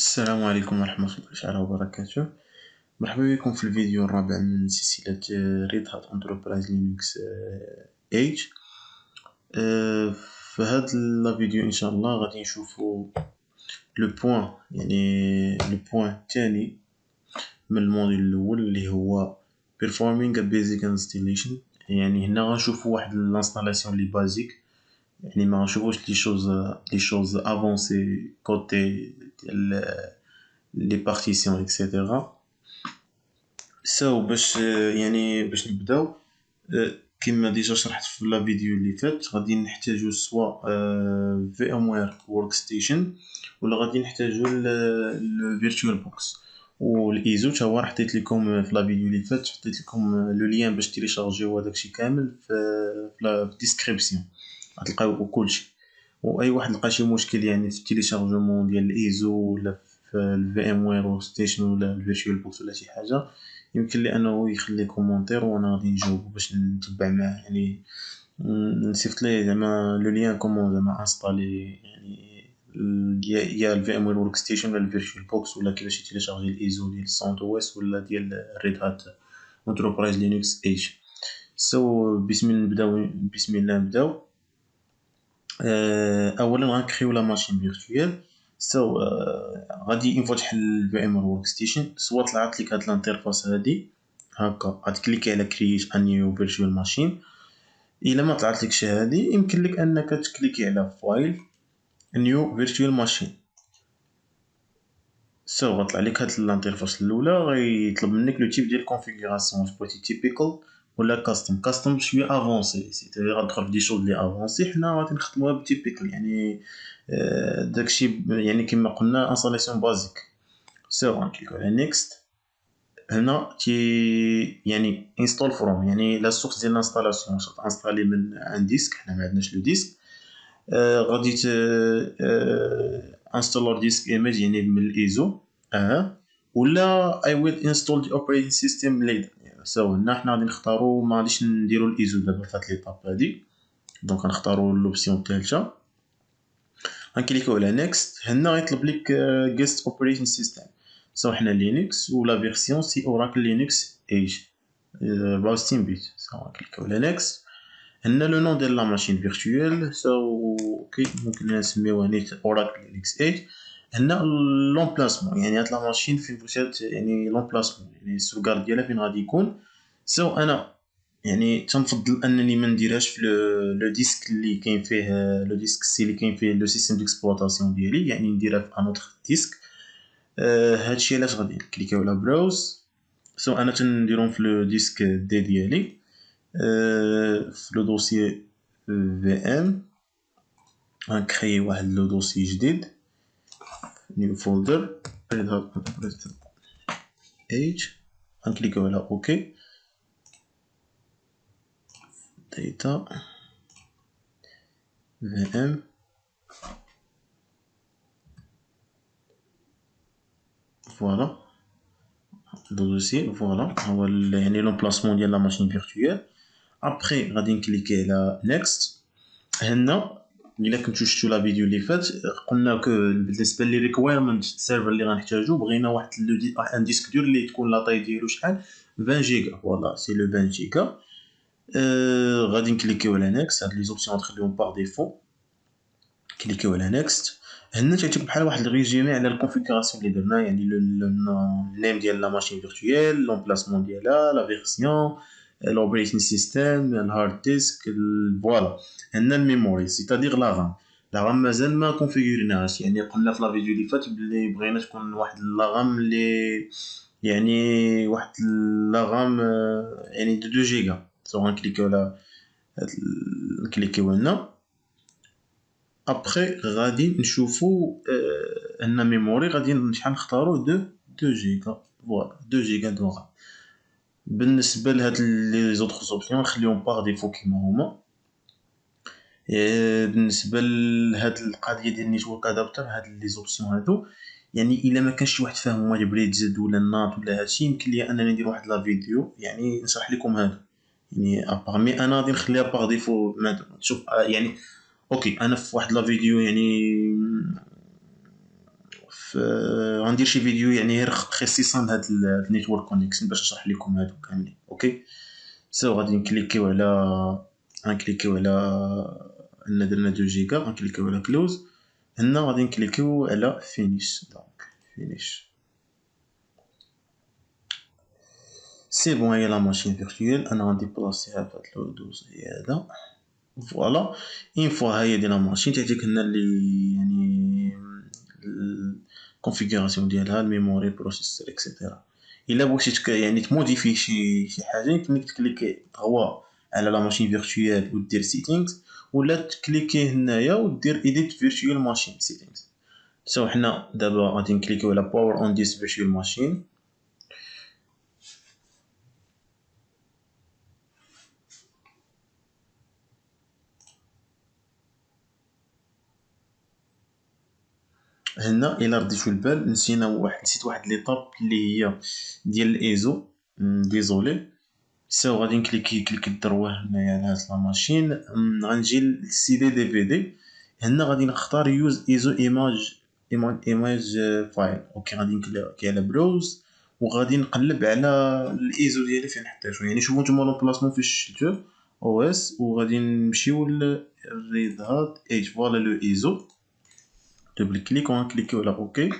السلام عليكم ورحمة الله تعالى وبركاته. مرحبا بكم في الفيديو الرابع من سلسلة ريد هات انتربرايز لينكس 8. في هذا الفيديو ان شاء الله غادي نشوفوا لو بوين، يعني لو بوين الثاني من الموديل الاول اللي هو performing a basic installation. يعني هنا غنشوفوا واحد الانستالاسيون لي بازيك، يعني ما غنشوفوش لي شوز افونسي كوتي ديال لي بارتيسيون اكسيتيرا. باش نبداو، كما ديجا شرحت في لا فيديو اللي فات، غادي نحتاجو سوا في ام وير ورك ستيشن ولا غادي نحتاجو الفيرتوال بوكس والايزو. تا هو حطيت لكم في لا فيديو اللي فات، حطيت لكم لو لين باش تيليشارجيو هذاك الشيء كامل في لا ديسكريبسيون، غتلقاو كلشي. واي واحد لقى شي مشكل يعني في التيليشارجمون ديال الايزو ولا في الفي ام وير ورك ستيشن ولا الفيرتوال بوكس ولا شي حاجه، يمكن لي انه يخلي كومونتير وانا غادي نجاوبو باش نتبع معاه. يعني نصيفط ليه زعما لو لين كومون زعما انستالي، يعني يا الفي ام وير ورك ستيشن ولا الفيرتوال بوكس ولا كيفاش يتيليشارجي الايزو ديال سونت او اس ولا ديال ريد هات انتربرايز لينكس 8. بسم الله نبداو. اولا غنكريو لا ماشين فيرتوال. غادي نفتح الفي ام ورك ستيشن، سوا طلعت لك هاد الانترفاس هادي هكا، غتكليكي على كرييت ا نيو فيرتوال ماشين. الا ما طلعت لكش هادي، يمكن لك انك تكليكي على فايل نيو فيرتوال ماشين. غطلع لك هاد الانترفاس الاولى، غيطلب منك لو تيب ديال كونفيغوراسيون، واش بغيتي تيبيكال ولا كاستم شويه افونسي، سيتي غتدخل في دي شوز لي افونسي. حنا غادي نخدموها بتيبيكال، يعني داكشي يعني كما قلنا انستالاسيون بازيك. غنكليكو على نيكست. هنا يعني انستول فروم، يعني لا سورس ديال الانستالاسيون واش غتانستالي من ان ديسك، حنا ما عندناش لو ديسك. غادي انستولر ديسك ايميج يعني من الايزو ولا اي ويل انستول دي اوبريتنج سيستم ليدر. هنا حنا غادي نختارو، ما غاديش نديرو الايزو دابا في هاد ليطاب هادي، دونك غنختارو لوبسيون الثالثه. غنكليكو على نيكست. هنا غيطلب لك جيست اوبريتنج سيستم، حنا لينكس ولا فيرسيون سي اوراكل لينكس 64 بيت. غنكليكو على نيكست. هنا لو نون ديال لا ماشين فيرتوال اوكي، ممكن نسميوها نيت اوراكل لينكس 8. هنا لومبلاسمون، يعني هاد لا ماشين فين بغيتي، يعني لومبلاسمون يعني السوغارد ديالها فين غادي يكون. انا يعني تنفضل انني ما نديرهاش في لو ديسك اللي كاين فيه، لو ديسك سي اللي كاين فيه لو سيستيم ديكسبلوطاسيون ديالي، يعني نديرها في ان اوتر ديسك. هادشي علاش غادي نكليكيو على براوز. انا تنديرهم في لو ديسك دي ديالي، في لو دوسيي في ام. غنكريي واحد لو دوسيي جديد، نيو فولدر ريد هات انتربرايز 8. غنكليكيو على اوكي. داتا في ام، فوالا لو دوسيي، فوالا هو يعني لومبلاسمون ديال لا ماشين فيرتوال. ابخي غادي نكليكي على نيكست. هنا الا كنتو شفتو لا فيديو اللي فات، قلنا كو بالنسبه لي ريكويرمنت السيرفر اللي غنحتاجو، بغينا واحد ان ديسك دور اللي تكون لا طاي ديالو شحال 20 جيجا. فوالا سي لو 20 جيجا. غادي نكليكيو على نيكست. هاد لي زوبسيون غنخليهم باغ ديفو. كليكيو على نيكست. هنا تيعطيك بحال واحد الريزومي على الكونفيغوراسيون اللي درنا، يعني النيم ديال لا ماشين فيرتوال، لومبلاسمون ديالها، لا فيرسيون، الاوبريتينغ سيستم، الهارد ديسك، فوالا. هنا الميموري سيتادير لا رام. لا رام مازال ما كونفيغوريناهاش، يعني قلنا في لا فيديو اللي فات بلي بغينا تكون واحد لا رام اللي يعني واحد لا رام يعني دو 2 جيجا. غنكليكيو على نكليكيو هنا. ابخي غادي نشوفو ان ميموري غادي شحال نختارو 2 جيجا. فوالا 2 جيجا دو رام. بالنسبه لهاد لي زوطخ زوبسيون نخليهم باغ ديفو كيما هما. بالنسبه لهاد القضيه ديال نيتورك ادابتر، هاد لي زوبسيون هادو يعني الا ما كانش شي واحد فاهم هما البريدز ولا النات ولا هادشي، يمكن ليا انني ندير واحد لا فيديو يعني نشرح لكم هذا، يعني ابار مي انا غادي نخليها باغ ديفو مثلا. شوف يعني اوكي، انا في واحد لا فيديو يعني غندير شي فيديو يعني غير خصيصا لهاد النيتورك كونيكشن باش نشرح لكم هادو كاملين. اوكي سو غادي نكليكيو على ان درنا 2 جيجا، غنكليكيو على كلوز. هنا غادي نكليكيو على فينيش. دونك فينيش سي بون. هي لا ماشين فيرتويال انا غندي بلاصيها في هاد لو دوزي هذا. فوالا اون فوا هي ديال لا ماشين تعطيك هنا اللي يعني الكونفيغوراسيون ديالها، الميموري، البروسيسور اكسيتيرا. الا بغيتي يعني تموديفي شي حاجه يمكن لك تكليكي تغوا على لا ماشين فيرتويال ودير سيتينغز، ولا تكليكي هنايا ودير ايديت فيرتوال ماشين سيتينغز. سو حنا دابا غادي نكليكيو على باور اون ديس فيرتوال ماشين. هنا الا رديتو البال نسيت واحد ليطاب اللي هي ديال الايزو. ديزولي. سو غادي كليكي دروه هنايا على هاد لا ماشين. غنجي للسي دي في دي. هنا غادي نختار يوز ايزو ايماج فايل. اوكي غادي نكليكي على بروز وغادي نقلب على الايزو ديالي فين حطيتو. يعني شوفوا نتوما لومبلاسمون فين شفتو او اس، وغادي نمشيو للريد هات ايج. فوالا لو ايزو. دوبل كليك وغنكليكيو على اوكي.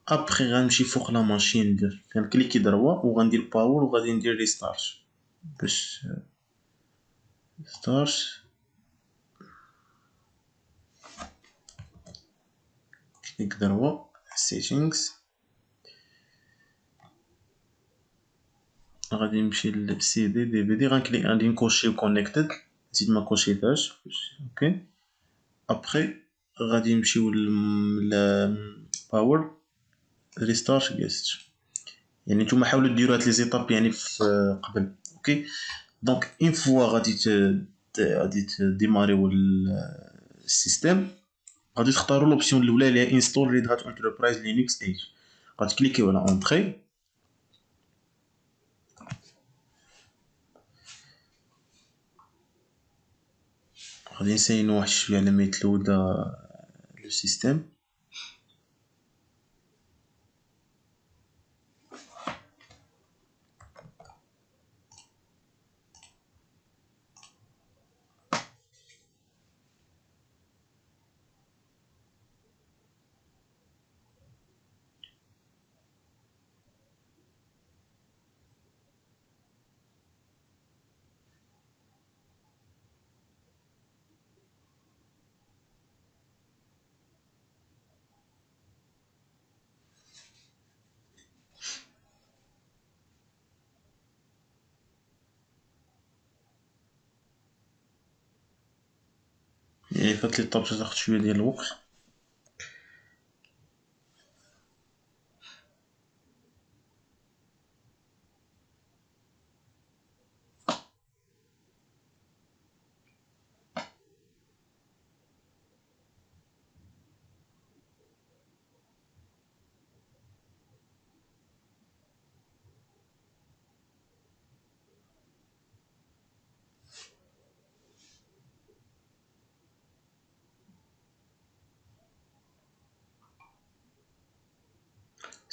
ابخي غنمشي فوق لا ماشين غنكليكي دروا وغندير باور وغادي ندير ريستارت باش ستارت. كليك دروا سيتينغز. غادي نمشي للسي دي في دي. غادي نكوشي كونيكتد. نسيت ما كوشيتهاش. اوكي ابخي غادي نمشيو باور ريستارت جيست. يعني نتوما حاولوا ديروا هاد لي زيتاب يعني في قبل. اوكي دونك اون فوا غادي تديماريو السيستم، غادي تختاروا لوبسيون الاولى اللي هي انستول ريد هات انتربرايز لينكس 8. غادي تكليكيو على اونطري. غادي نسينو واحد شويه على ما يتلودا لو سيستم. يعني فات لي طابجه تاخد شويه ديال الوقت.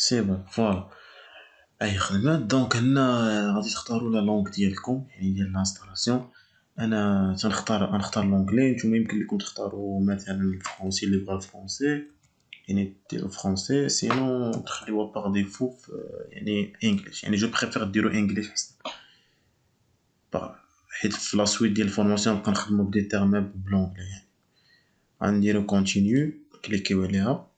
سي بون فوالا اي خدمات. دونك هنا غادي تختاروا لا لونغ ديالكم يعني ديال الانستالاسيون. انا غنختار لونجلي. نتوما يمكن لكم تختاروا مثلا الفرونسي اللي بغا الفرونسي يعني ديروا فرونسي، سينو تخليوها باغ ديفو يعني انجليش. يعني جو بريفير ديروا انجليش حسن، حيت في لا سويت ديال الفورماسيون نبقى نخدمو بدي تيرم بلونجلي. يعني غنديرو كونتينيو كليكيو عليها.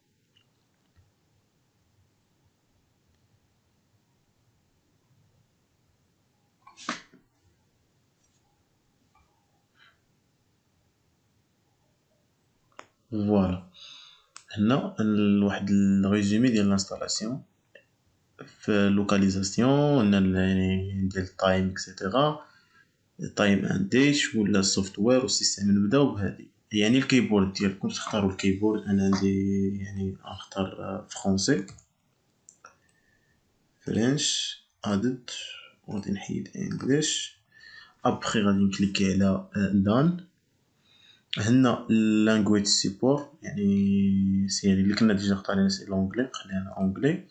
فوالا هنا واحد الريزومي ديال الانستالاسيون في لوكاليزاسيون هنا يعني ديال التايم اكسيتيرا. تايم اند ديت ولا السوفتوير والسيستم. نبداو بهادي يعني الكيبورد ديالكم تختاروا الكيبورد. انا عندي يعني نختار فرونسي فرنش ادد وغادي نحيد انجليش. ابخي غادي نكليكي على دان. هنا language support يعني سي اللي كنا ديجا اختارينا سي لونجلي، خلينا اونجلي.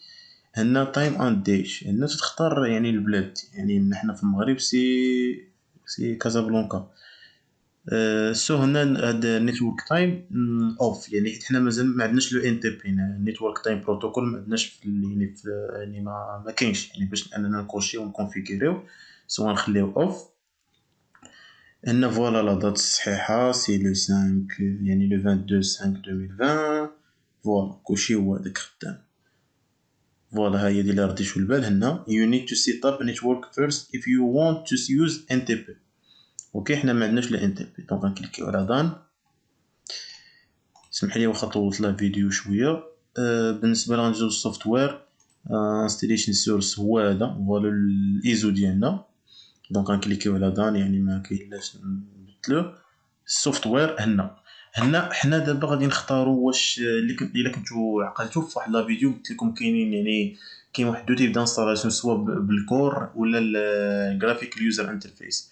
هنا time and date، هنا تختار يعني البلاد، يعني نحنا في المغرب سي كازابلانكا. سو هنا هاد نيتورك تايم اوف، يعني حيت حنا مازال ما عندناش لو ان تي بي، نيتورك تايم بروتوكول ما عندناش في يعني في يعني ما كاينش، يعني باش اننا نكوشيو ونكونفيغوريو، سوا نخليو اوف. هنا فوالا لا دات الصحيحه سي لو 5، يعني لو 22/5/2020. فوالا كلشي هو هداك خدام. فوالا ها هي دي اللي رديتو البال. هنا you need to set up a network first if you want to use NTP. اوكي حنا ما عندناش لا NTP، دونك غنكليكيو على دان. سمح لي واخا طولت لا فيديو شويه. بالنسبه لغندوزو للسوفتوير، انستليشن سورس هو هذا، فوالا الايزو ديالنا. دونك غنكليكيو على دان، يعني ما كاينلاش نبدلوه. السوفتوير هنا حنا دابا غادي نختاروا واش الا كنتو عقلتو في واحد لا فيديو قلت لكم كاينين، يعني كاين واحد دو تيب دانستالاسيون سوا بالكور ولا الجرافيك يوزر انترفيس.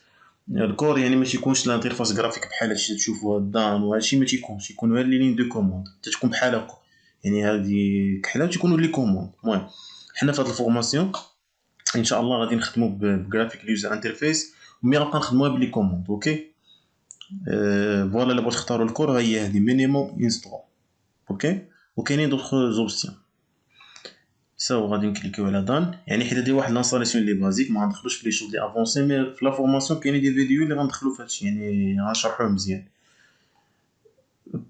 الكور يعني ما تيكونش الانترفاس جرافيك بحال هادشي اللي تشوفوا الدان وهادشي، ما تيكونش، يكونوا غير لي لين دو كوموند تتكون بحال هكا، يعني هادي كحله تيكونوا لي كوموند. المهم حنا في هاد الفورماسيون ان شاء الله غادي نخدموا بجرافيك يوزر انترفيس، ومي غنبقى نخدموها بلي كوموند. اوكي فوالا الا بغيت تختاروا الكور هي هذه مينيموم انستول. اوكي وكاينين دوطخ زوبسيون. سو غادي نكليكيو على دان، يعني حيت هادي واحد لانستالاسيون لي بازيك، ما غندخلوش في لي شوز لي افونسي، مي في لا فورماسيون كاينين دي فيديو اللي غندخلو في هادشي، يعني غنشرحوه مزيان.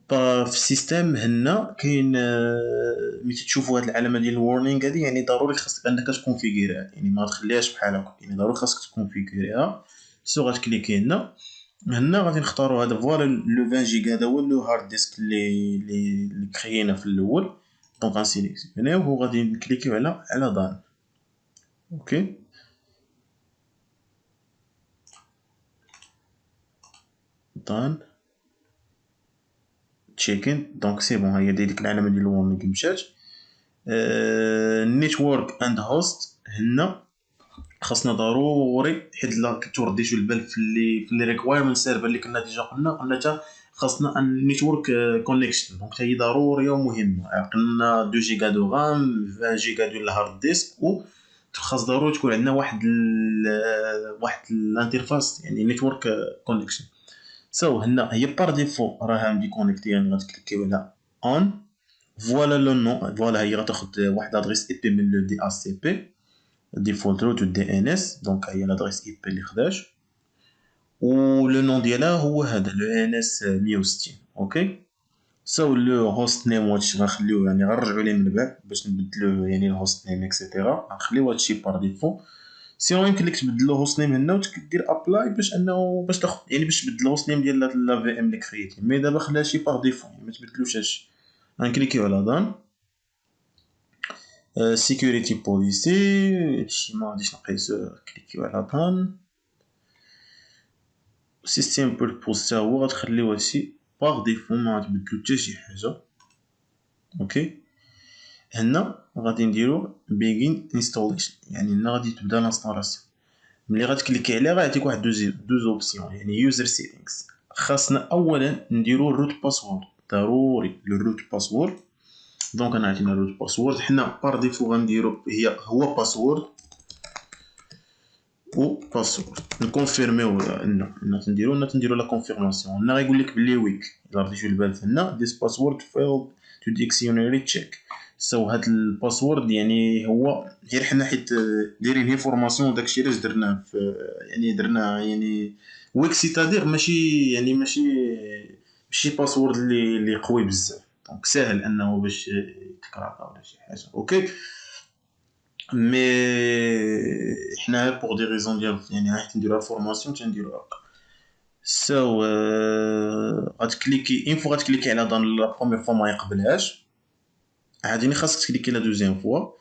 في السيستم هنا كاين ملي تشوفوا هاد العلامه ديال الورنينغ هادي، يعني ضروري خاصك انك تكونفيغيريها، يعني ما تخليهاش بحال هكا، يعني ضروري خاصك تكونفيغيريها. سو غتكليكي هنا غادي نختاروا هذا فوالا لو 20 جيجا، هذا هو لو هارد ديسك اللي كريينا في الاول. دونك غنسيليكسيونيوه وغادي نكليكيو على دان. اوكي دان تشيكين، دونك سي بون، هي ديك العلامه ديال الورنينغ مشات. نيتورك اند هوست هنا خاصنا ضروري، حيت لا كنتو رديتو البال في لي ريكوايرمنت سيرفر اللي كنا ديجا قلنا حتى خاصنا ان نيتورك كونيكشن، دونك حتى هي ضروريه ومهمه. قلنا 2 جيجا دو رام، 20 جيجا ديال الهارد ديسك، و خاص ضروري تكون عندنا واحد الانترفاس، يعني نيتورك كونيكشن. سو هنا هي بار ديفو راها عندي كونيكتي، يعني غتكليكيو على اون. فوالا لو نو، فوالا هي غتاخد واحد ادريس اي بي من لو دي اس سي بي ديفولت روت دي ان اس، دونك هي لادريس اي بي اللي خداش، و لو نون ديالها هو هذا لو ان اس 160. اوكي سو لو هوست نيم واتش غنخليوه، يعني غنرجعوا ليه من بعد باش نبدلوه، يعني الهوست نيم اكسيتيرا غنخليو هادشي بار ديفو. سينو يمكن لك تبدلو هوست نيم هنا وتدير ابلاي باش انه باش تاخد، يعني باش تبدل الهوست نيم ديال لا في ام اللي كريتي، مي دابا خليها شي بار ديفو، يعني ما تبدلوش هادشي. غنكليكيو على دان. سيكوريتي بوليسي هادشي ما غاديش نقيسو، كليكيو على دان. سيستيم بيربوز تا هو غتخليو هادشي باغ ديفو، ما غتبدلو حتى شي حاجه. اوكي هنا غادي نديرو بيغين انستوليشن، يعني هنا غادي تبدا الانستالاسيون. ملي غتكليكي عليها غيعطيك واحد دوز اوبسيون، يعني يوزر سيتينغز. خاصنا اولا نديرو الروت باسورد، ضروري الروت باسورد. دونك انا عطينا الروت باسورد، حنا بار ديفو غنديرو هو باسورد و باسورد. نكونفيرميو هنا تنديرو لا كونفيرماسيون. هنا غيقول لك بلي ويك، الا رديتو البال هنا this password failed to dictionary check. سو هاد الباسورد يعني هو غير حنا حيت دايرين هي فورماسيون، داكشي علاش درناه في، يعني درنا يعني ويك سيتادير ماشي، يعني ماشي باسورد اللي قوي بزاف، دونك ساهل انه باش يتكراكا ولا شي حاجه. اوكي مي حنا بوغ دي ريزون ديال، يعني حيت نديرو فورماسيون تنديرو هكا. سو غتكليكي اين فوا غتكليكي على دان لا بروميير فوا ما يقبلهاش، عادي خاصك تكليكي لا دوزيام فوا،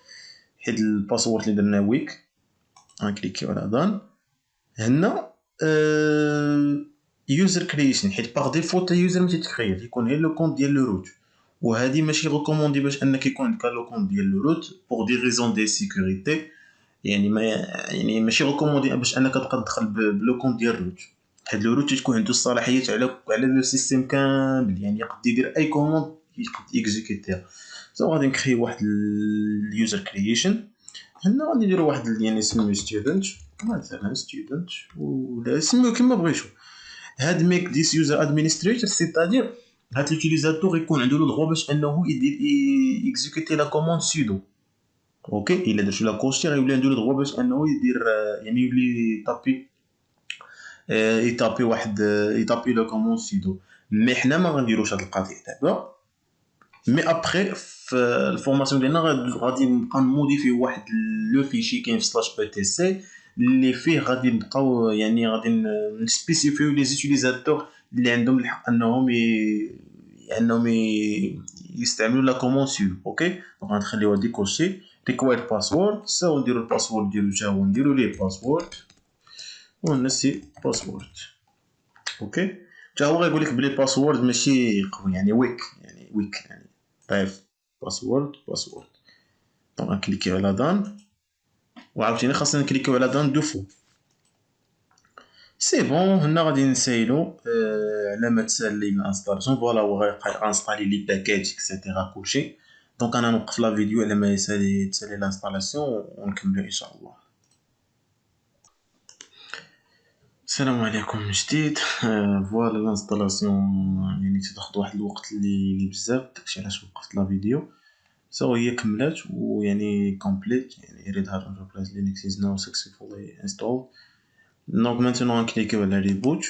حيت الباسورد اللي درنا ويك. غنكليكيو على دان. هنا يوزر كرييشن، حيت باغ ديفو تا يوزر ما تيتكريا، تيكون غير لو كونت ديال لو روت، وهذه ماشي ريكوموندي باش انك يكون عندك لو كونت ديال لو روت بوغ دي ريزون دي سيكوريتي، يعني ما يعني ماشي ريكوموندي باش انك تبقى تدخل بلو كونت ديال الروت. هاد لو روت تكون عنده الصلاحيات على لو سيستيم كامل، يعني يقدر يدير اي كوموند يقدر اكزيكوتيها. سو غادي نكري واحد اليوزر كرييشن. هنا غادي نديرو واحد يعني سميو ستودنت مثلا ستودنت، ولا سميو كيما بغيتو. هاد ميك ديس يوزر ادمينستريتور سيتادير هاد لوتيليزاتور يكون عنده لو دغوا باش انه يدير اكزيكوتي لا كوموند سودو. اوكي الا درتو لا كوشتي غيولي عنده لو دغوا باش انه يدير يعني يولي طابي يطابي واحد يطابي لو كوموند سودو. مي حنا ما غنديروش هاد القضيه دابا. مي ابخي في الفورماسيون ديالنا غادي نبقى نموديفي واحد لو فيشي كاين في سلاش بي تي سي اللي فيه غادي نبقاو يعني غادي نسبيسيفيو لي زوتيليزاتور اللي عندهم الحق انهم يستعملوا لا كوموند سيو. اوكي دونك غنخليوها ديكوشي ريكواير باسورد. سو نديرو الباسورد ديالو تا هو نديرو ليه باسورد ونسي باسورد. اوكي تا هو غيقول لك بلي باسورد ماشي قوي يعني ويك يعني ضعيف. باسورد دونك نكليكيو على دان وعاوتاني خاصنا نكليكيو على دان دو فو. سي بون هنا غادي نسايلو على ما تسالي الانستالاسيون. فوالا هو غانستالي لي باكاج اكسيتيرا كلشي. دونك انا نوقف لا فيديو على ما تسالي الانستالاسيون ونكملو ان شاء الله. السلام عليكم من جديد. فوالا الانستالاسيون يعني تاخد واحد الوقت اللي بزاف، داكشي علاش وقفت لا فيديو. سو هي كملات ويعني كومبليت يعني Red Hat Enterprise Linux is now successfully installed. دونك maintenant نكليكيو على ريبوت.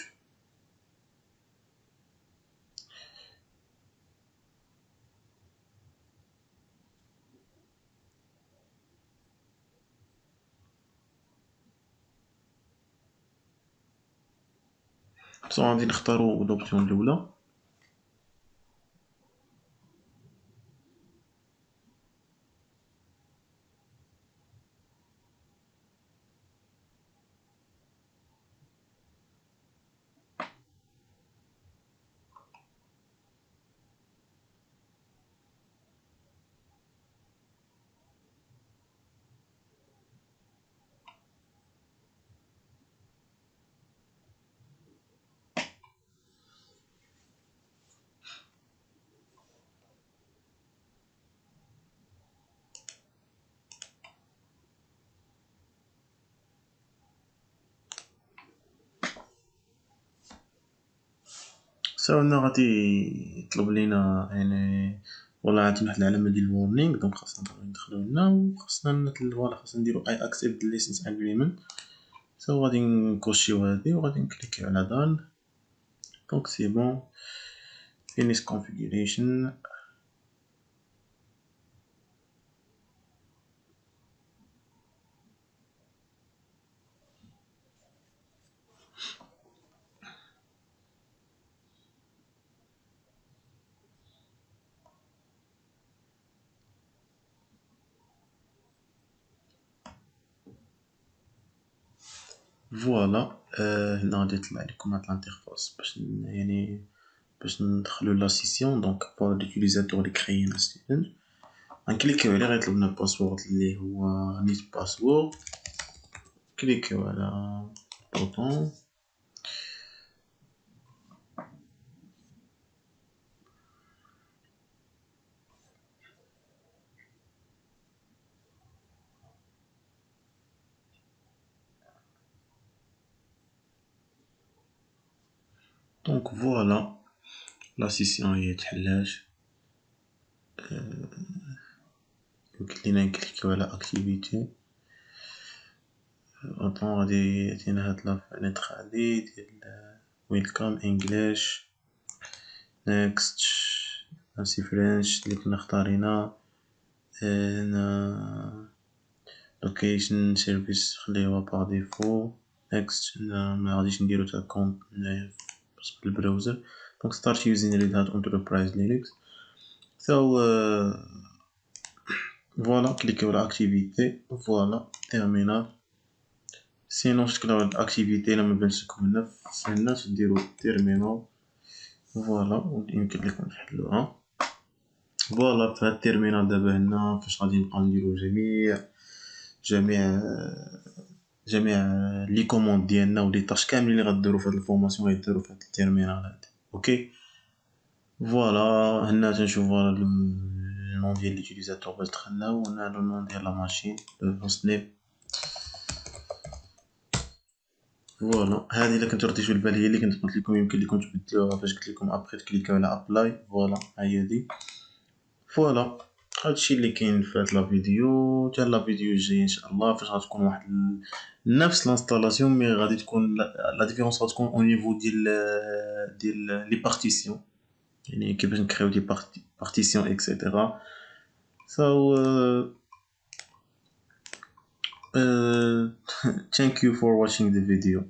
سو غادي نختارو لوبسيون الاولى. سو هنا غادي يطلب لينا يعني ولا عندنا واحد العلامه ديال الورنينغ. دونك خاصنا ندخلو هنا وخاصنا فوالا خاصنا نديرو اي اكسبت ليسنس اجريمنت. سو غادي نكوشيو هادي وغادي نكليكيو على دان. دونك سي بون finish configuration. فوالا هنا غادي يطلع لكم هاد الانترفاس باش يعني باش ندخلو لا سيسيون. دونك فوالا لوتيليزاتور اللي كريينا ستودنت غنكليكيو عليه غيطلب لنا الباسورد اللي هو نيت باسورد. كليكيو على بوطون. دونك فوالا لا سيسيون هي تحلات. يمكن لينا نكليكيو على اكتيفيتي. اوطون غادي يعطينا هاد لا فenêtre هادي ديال ويلكم انجليش نيكست ناسي فرنش اللي كنا اختارينا. هنا لوكيشن سيرفيس خليوها باغ ديفو. نيكست ما غاديش نديرو تا كونت بالبراوزر. دونك start using Red Hat Enterprise Linux. سو فوالا كليكيو على اكتيفيتي. فوالا تيرمينال. سينو شكل هاد الاكتيفيتي الا مبانش لكم هنا فهنا تديرو تيرمينال. فوالا يمكن لكم تحلوها. فوالا في هاد التيرمينال دابا هنا فاش غادي نبقاو نديرو جميع جميع لي كوموند ديالنا ولي طاش كاملين اللي غديرو في هاد الفورماسيون غيديرو في هاد التيرمينال هادي. اوكي فوالا هنا تنشوفو النون ديال ليوتيليزاتور باش دخلناه، وهنا لو نون ديال لا ماشين لو هوست نيم. فوالا هادي الا كنتو رديتو البال هي اللي كنت قلت لكم يمكن لكم تبدلوها فاش قلت لكم ابخي تكليكاو على ابلاي. فوالا هي دي. فوالا هادشي اللي كاين في هاد لا فيديو. حتى لا فيديو الجاي ان شاء الله فاش غتكون واحد نفس الانستالاسيون مي غادي تكون لا ديفيرونس غتكون او نيفو ديال لي بارتيسيون، يعني كيفاش نكريو دي بارتيسيون اكسيتيرا. So thank you for watching the video.